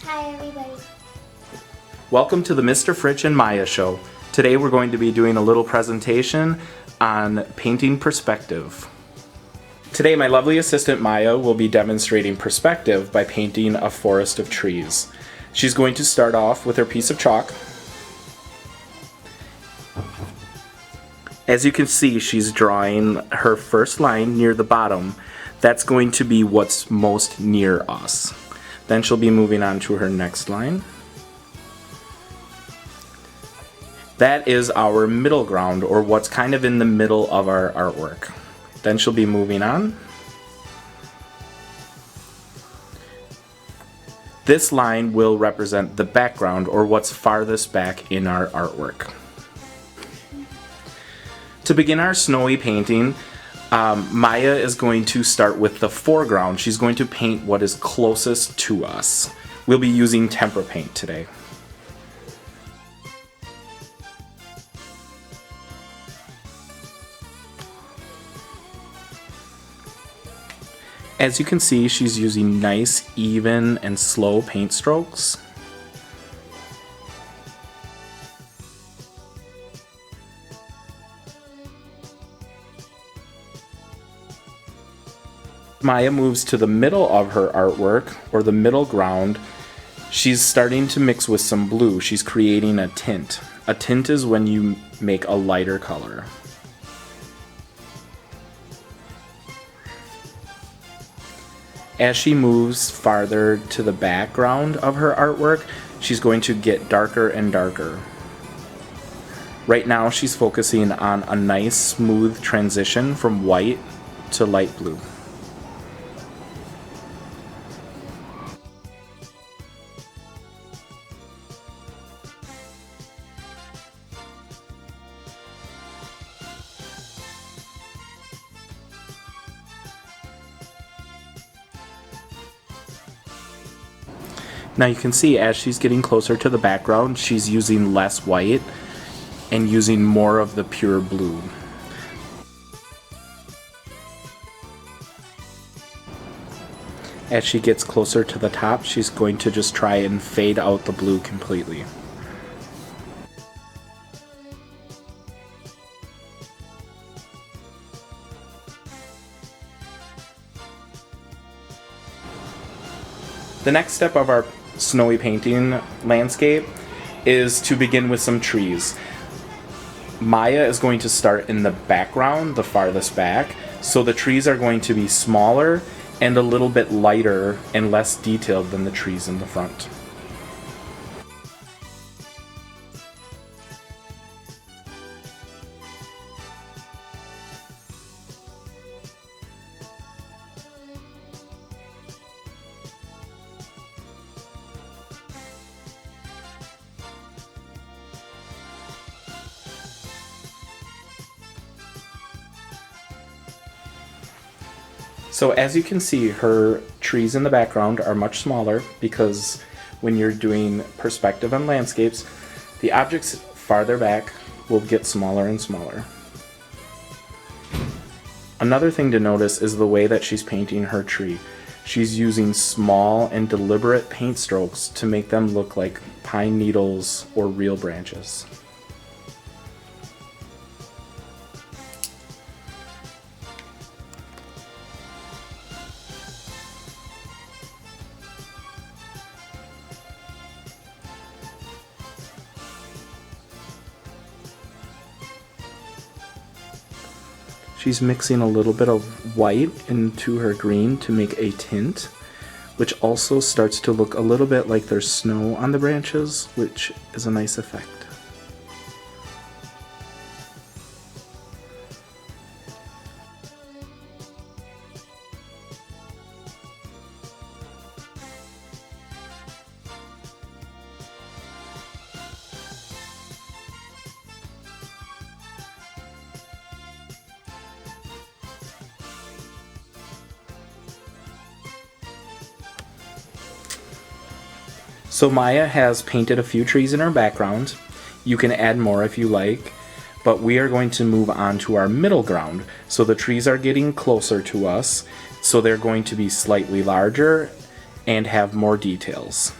Hi everybody. Welcome to the Mr. Fritch and Maya Show. Today we're going to be doing a little presentation on painting perspective. Today my lovely assistant Maya will be demonstrating perspective by painting a forest of trees. She's going to start off with her piece of chalk. As you can see, she's drawing her first line near the bottom. That's going to be what's most near us. Then she'll be moving on to her next line. That is our middle ground, or what's kind of in the middle of our artwork. Then she'll be moving on. This line will represent the background, or what's farthest back in our artwork. To begin our snowy painting, Maya is going to start with the foreground. She's going to paint what is closest to us. We'll be using tempera paint today. As you can see, she's using nice, even, and slow paint strokes. Maya moves to the middle of her artwork, or the middle ground. She's starting to mix with some blue. She's creating a tint. A tint is when you make a lighter color. As she moves farther to the background of her artwork, she's going to get darker and darker. Right now she's focusing on a nice smooth transition from white to light blue. Now you can see as she's getting closer to the background, she's using less white and using more of the pure blue. As she gets closer to the top, she's going to just try and fade out the blue completely. The next step of our snowy painting landscape is to begin with some trees. Maya is going to start in the background, the farthest back, so the trees are going to be smaller and a little bit lighter and less detailed than the trees in the front. So as you can see, her trees in the background are much smaller because when you're doing perspective on landscapes, the objects farther back will get smaller and smaller. Another thing to notice is the way that she's painting her tree. She's using small and deliberate paint strokes to make them look like pine needles or real branches. She's mixing a little bit of white into her green to make a tint, which also starts to look a little bit like there's snow on the branches, which is a nice effect. So Maya has painted a few trees in her background. You can add more if you like, but we are going to move on to our middle ground. So the trees are getting closer to us, so they're going to be slightly larger and have more details.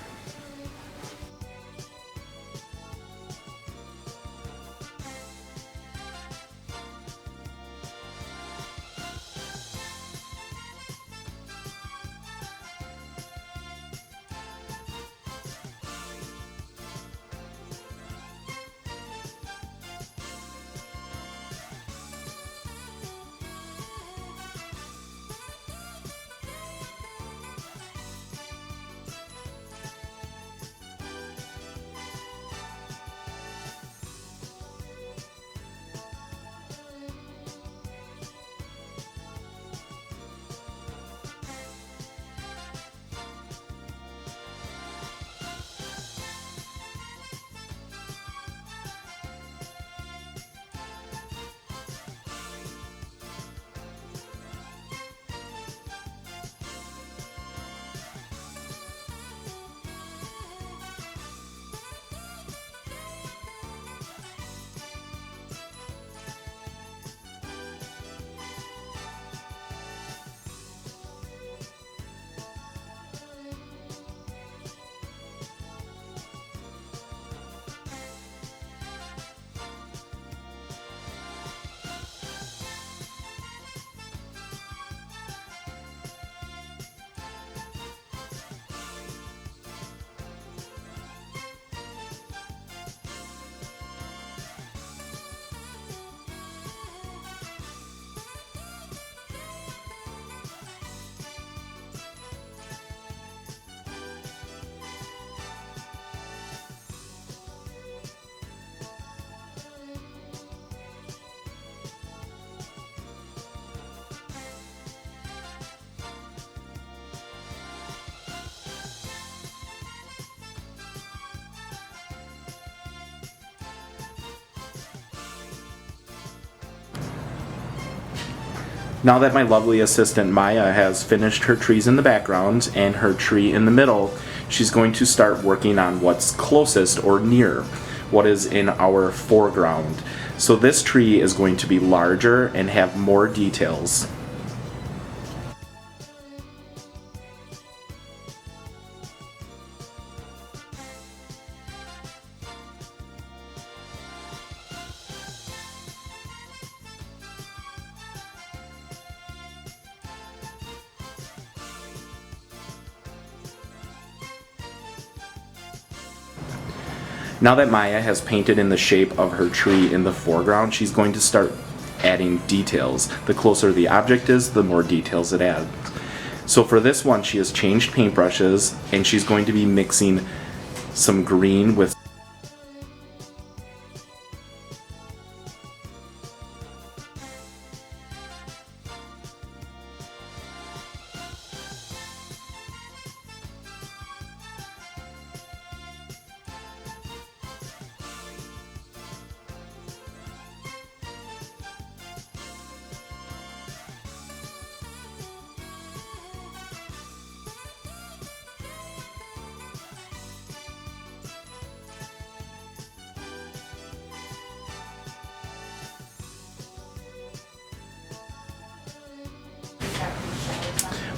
Now that my lovely assistant Maya has finished her trees in the background and her tree in the middle, she's going to start working on what's closest or near what is in our foreground. So this tree is going to be larger and have more details. Now that Maya has painted in the shape of her tree in the foreground, she's going to start adding details. The closer the object is, the more details it adds. So for this one, she has changed paintbrushes, and she's going to be mixing some green with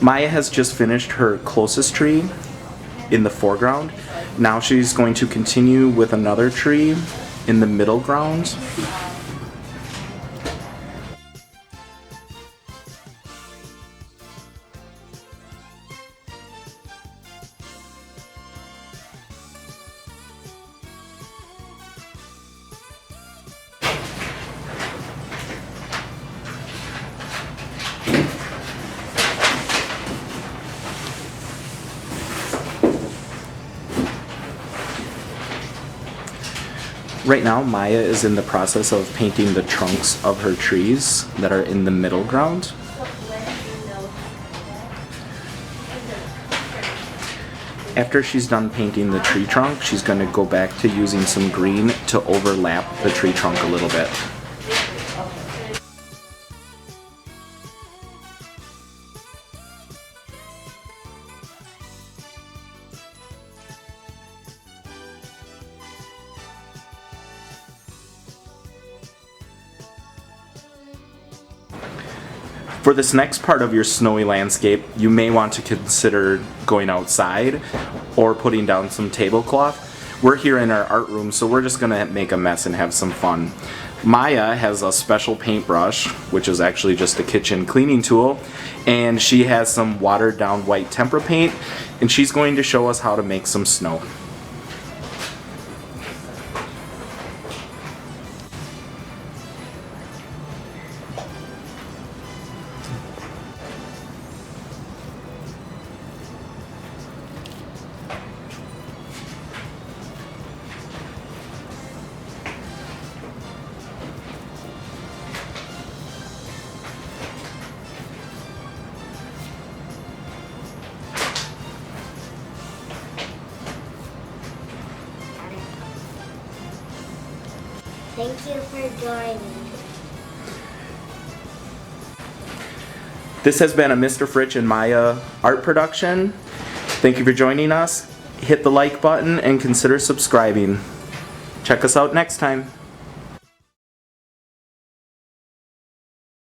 Maya has just finished her closest tree in the foreground. Now she's going to continue with another tree in the middle ground. Right now, Maya is in the process of painting the trunks of her trees that are in the middle ground. After she's done painting the tree trunk, she's going to go back to using some green to overlap the tree trunk a little bit. For this next part of your snowy landscape, you may want to consider going outside or putting down some tablecloth. We're here in our art room, so we're just going to make a mess and have some fun. Maya has a special paintbrush, which is actually just a kitchen cleaning tool, and she has some watered down white tempera paint, and she's going to show us how to make some snow. Thank you for joining. This has been a Mr. Fritch and Maya art production. Thank you for joining us. Hit the like button and consider subscribing. Check us out next time.